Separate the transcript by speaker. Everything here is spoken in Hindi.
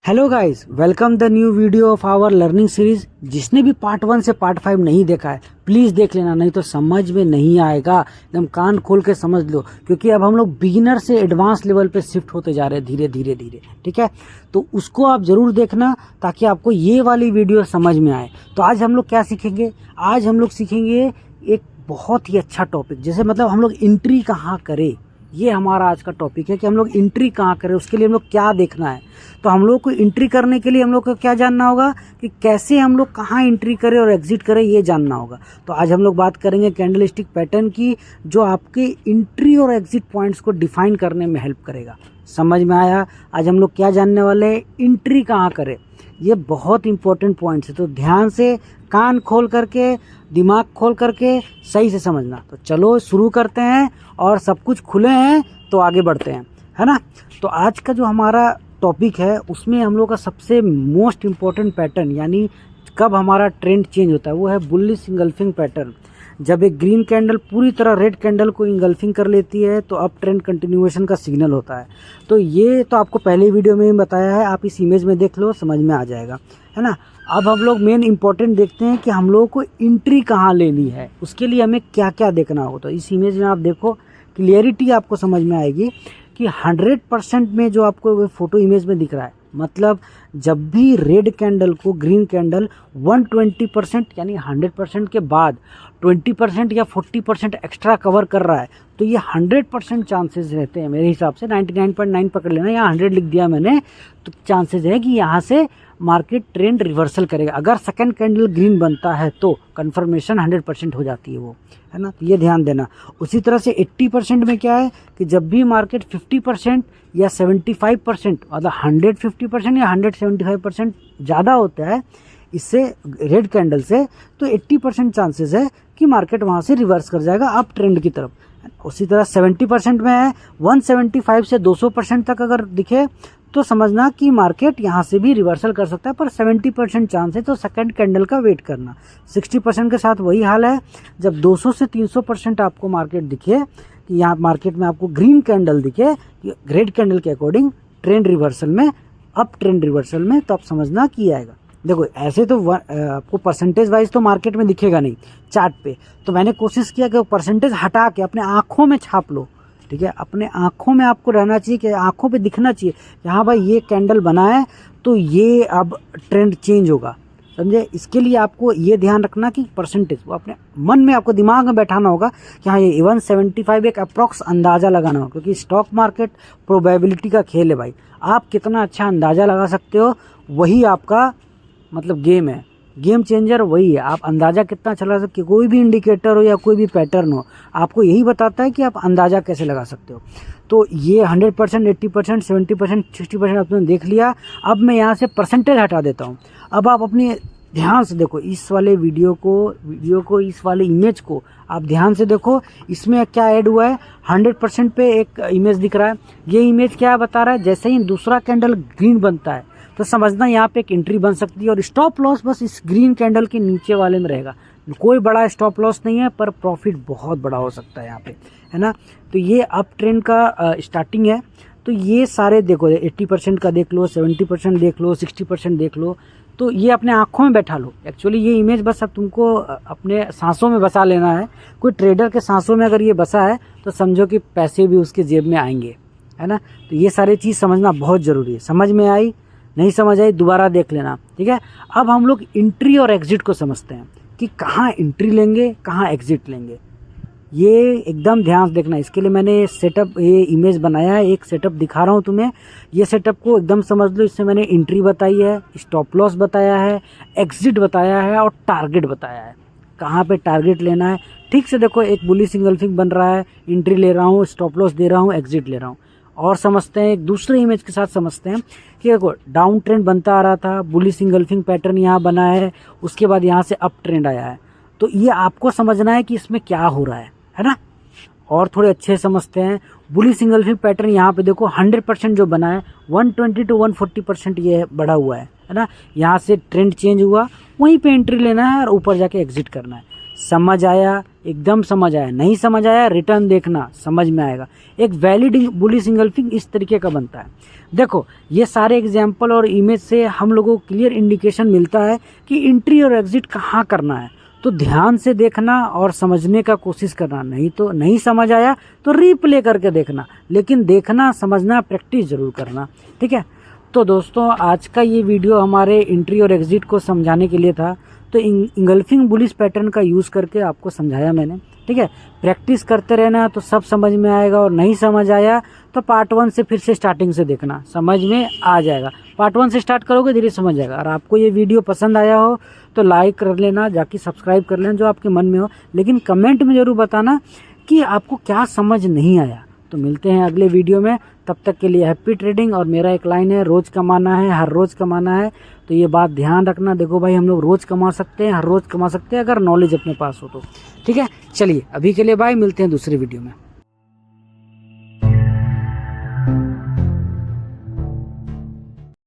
Speaker 1: Hello guys, welcome the new video of our learning series. जिसने भी पार्ट 1 से पार्ट 5 नहीं देखा है प्लीज़ देख लेना, नहीं तो समझ में नहीं आएगा। एकदम कान खोल के समझ लो, क्योंकि अब हम लोग बिगिनर से एडवांस लेवल पे शिफ्ट होते जा रहे हैं धीरे धीरे धीरे। ठीक है, तो उसको आप ज़रूर देखना ताकि आपको ये वाली वीडियो समझ में आए। तो आज हम लोग क्या सीखेंगे? आज हम लोग सीखेंगे एक बहुत ही अच्छा टॉपिक, जैसे मतलब हम लोग एंट्री कहाँ करें। ये हमारा आज का टॉपिक है कि हम लोग एंट्री कहाँ करें, उसके लिए हम लोग क्या देखना है। तो हम लोग को एंट्री करने के लिए हम लोग को क्या जानना होगा कि कैसे हम लोग कहाँ एंट्री करें और एग्जिट करें, ये जानना होगा। तो आज हम लोग बात करेंगे कैंडलस्टिक पैटर्न की, जो आपके एंट्री और एग्जिट पॉइंट्स को डिफाइन करने में हेल्प करेगा। समझ में आया? आज हम लोग क्या जानने वाले हैं, एंट्री कहाँ करें। ये बहुत इंपॉर्टेंट पॉइंट्स है, तो ध्यान से कान खोल करके दिमाग खोल करके सही से समझना। तो चलो शुरू करते हैं, और सब कुछ खुले हैं तो आगे बढ़ते हैं, है ना। तो आज का जो हमारा टॉपिक है उसमें हम लोग का सबसे मोस्ट इम्पॉर्टेंट पैटर्न, यानी कब हमारा ट्रेंड चेंज होता है, वो है बुलिश इंगल्फिंग पैटर्न। जब एक ग्रीन कैंडल पूरी तरह रेड कैंडल को इंगल्फिंग कर लेती है तो अप ट्रेंड कंटिन्यूएशन का सिग्नल होता है। तो ये तो आपको पहले वीडियो में ही बताया है, आप इस इमेज में देख लो, समझ में आ जाएगा, है ना। अब हम लोग मेन इंपॉर्टेंट देखते हैं कि हम लोगों को एंट्री कहाँ लेनी है, उसके लिए हमें क्या क्या देखना होगा। तो इस इमेज में आप देखो, क्लियरिटी आपको समझ में आएगी कि 100% में जो आपको फोटो इमेज में दिख रहा है, मतलब जब भी रेड कैंडल को ग्रीन कैंडल 120% यानी 100% के बाद 20% या 40% एक्स्ट्रा कवर कर रहा है, तो ये 100% चांसेस रहते हैं मेरे हिसाब से। 99.9 पकड़ लेना, यहाँ 100 लिख दिया मैंने, तो चांसेस है कि यहाँ से मार्केट ट्रेंड रिवर्सल करेगा। अगर सेकंड कैंडल ग्रीन बनता है तो कंफर्मेशन 100% हो जाती है वो, है ना। तो ये ध्यान देना। उसी तरह से 80% में क्या है कि जब भी मार्केट 50% या 75%, मतलब 150% या 175% ज़्यादा होता है इससे, रेड कैंडल से, तो 80% चांसेस है कि मार्केट वहाँ से रिवर्स कर जाएगा अप ट्रेंड की तरफ। उसी तरह 70% में है, 175 से 200% तक अगर दिखे तो समझना कि मार्केट यहाँ से भी रिवर्सल कर सकता है, पर 70% चांस है, तो सेकंड कैंडल का वेट करना। 60% के साथ वही हाल है, जब 200 से 300% आपको मार्केट दिखे कि यहाँ मार्केट में आपको ग्रीन कैंडल दिखे रेड कैंडल के अकॉर्डिंग ट्रेंड रिवर्सल में, अप ट्रेंड रिवर्सल में, तो आप समझना कि आएगा। देखो ऐसे तो आपको परसेंटेज वाइज तो मार्केट में दिखेगा नहीं चार्ट पे, तो मैंने कोशिश किया कि परसेंटेज हटा के अपने आँखों में छाप लो। ठीक है, अपने आँखों में आपको रहना चाहिए कि आँखों पे दिखना चाहिए कि हाँ भाई ये कैंडल बना है तो ये अब ट्रेंड चेंज होगा, समझे। इसके लिए आपको ये ध्यान रखना कि परसेंटेज वो अपने मन में, आपको दिमाग में बैठाना होगा कि हाँ ये 175 एक अप्रॉक्स अंदाज़ा लगाना होगा, क्योंकि स्टॉक मार्केट प्रोबेबिलिटी का खेल है भाई। आप कितना अच्छा अंदाज़ा लगा सकते हो वही आपका मतलब गेम है, गेम चेंजर वही है। आप अंदाज़ा कितना चला सकते हो, कोई भी इंडिकेटर हो या कोई भी पैटर्न हो, आपको यही बताता है कि आप अंदाज़ा कैसे लगा सकते हो। तो ये 100%, 80%, 70%, 60% आपने देख लिया। अब मैं यहाँ से परसेंटेज हटा देता हूँ। अब आप अपने ध्यान से देखो इस वाले वीडियो को इस वाले इमेज को आप ध्यान से देखो। इसमें क्या ऐड हुआ है, 100% पे एक इमेज दिख रहा है। ये इमेज क्या बता रहा है, जैसे ही दूसरा कैंडल ग्रीन बनता है तो समझना यहाँ पे एक एंट्री बन सकती है, और स्टॉप लॉस बस इस ग्रीन कैंडल के नीचे वाले में रहेगा। कोई बड़ा स्टॉप लॉस नहीं है, पर प्रॉफिट बहुत बड़ा हो सकता है यहाँ पे, है ना। तो ये अप ट्रेंड का स्टार्टिंग है। तो ये सारे देखो, 80% का देख लो, 70% देख लो, 60% देख लो, तो ये अपने आँखों में बैठा लो। एक्चुअली ये इमेज बस अब तुमको अपने सांसों में बसा लेना है। कोई ट्रेडर के सांसों में अगर ये बसा है तो समझो कि पैसे भी उसके जेब में आएंगे, है ना। तो ये सारी चीज़ समझना बहुत ज़रूरी है। समझ में आई? नहीं समझ आई दोबारा देख लेना, ठीक है। अब हम लोग एंट्री और एग्जिट को समझते हैं कि कहाँ एंट्री लेंगे, कहाँ एग्जिट लेंगे। ये एकदम ध्यान से देखना। इसके लिए मैंने सेटअप, ये इमेज बनाया है, एक सेटअप दिखा रहा हूँ तुम्हें। ये सेटअप को एकदम समझ लो। इससे मैंने एंट्री बताई है, स्टॉप लॉस बताया है, एग्जिट बताया है और टारगेट बताया है। कहाँ पे टारगेट लेना है ठीक से देखो। एक बुलिश इंगल्फिंग बन रहा है, एंट्री ले रहा हूँ, स्टॉप लॉस दे रहा हूँ, एग्जिट ले रहा हूँ। और समझते हैं, एक दूसरे इमेज के साथ समझते हैं कि देखो डाउन ट्रेंड बनता आ रहा था, बुलिश इंगल्फिंग पैटर्न यहाँ बना है, उसके बाद यहाँ से अप ट्रेंड आया है। तो ये आपको समझना है कि इसमें क्या हो रहा है ना। और थोड़े अच्छे समझते हैं। बुलिश इंगल्फिंग पैटर्न यहाँ पे देखो 100% जो बना है, 120 to 140% ये बढ़ा हुआ है ना। यहाँ से ट्रेंड चेंज हुआ, वहीं पे एंट्री लेना है और ऊपर जाके एग्जिट करना है। समझ आया, एकदम समझ आया, नहीं समझ आया रिटर्न देखना, समझ में आएगा। एक वैलिड बुलिश इंगल्फिंग इस तरीके का बनता है। देखो ये सारे एग्जाम्पल और इमेज से हम लोगों को क्लियर इंडिकेशन मिलता है कि एंट्री और एग्जिट कहाँ करना है। तो ध्यान से देखना और समझने का कोशिश करना, नहीं तो नहीं समझ आया तो रीप्ले करके देखना, लेकिन देखना समझना प्रैक्टिस जरूर करना, ठीक है। तो दोस्तों आज का ये वीडियो हमारे एंट्री और एग्जिट को समझाने के लिए था। तो इंगल्फिंग बुलिश पैटर्न का यूज़ करके आपको समझाया मैंने, ठीक है। प्रैक्टिस करते रहना तो सब समझ में आएगा, और नहीं समझ आया तो पार्ट 1 से फिर से स्टार्टिंग से देखना, समझ में आ जाएगा। पार्ट 1 से स्टार्ट करोगे धीरे समझ जाएगा। और आपको ये वीडियो पसंद आया हो तो लाइक कर लेना, जाके सब्सक्राइब कर लेना जो आपके मन में हो, लेकिन कमेंट में ज़रूर बताना कि आपको क्या समझ नहीं आया। तो मिलते हैं अगले वीडियो में, तब तक के लिए हैप्पी ट्रेडिंग। और मेरा एक लाइन है, रोज़ कमाना है, हर रोज़ कमाना है। तो ये बात ध्यान रखना। देखो भाई हम लोग रोज़ कमा सकते हैं, हर रोज़ कमा सकते हैं अगर नॉलेज अपने पास हो तो, ठीक है। चलिए अभी के लिए बाय, मिलते हैं दूसरे वीडियो में।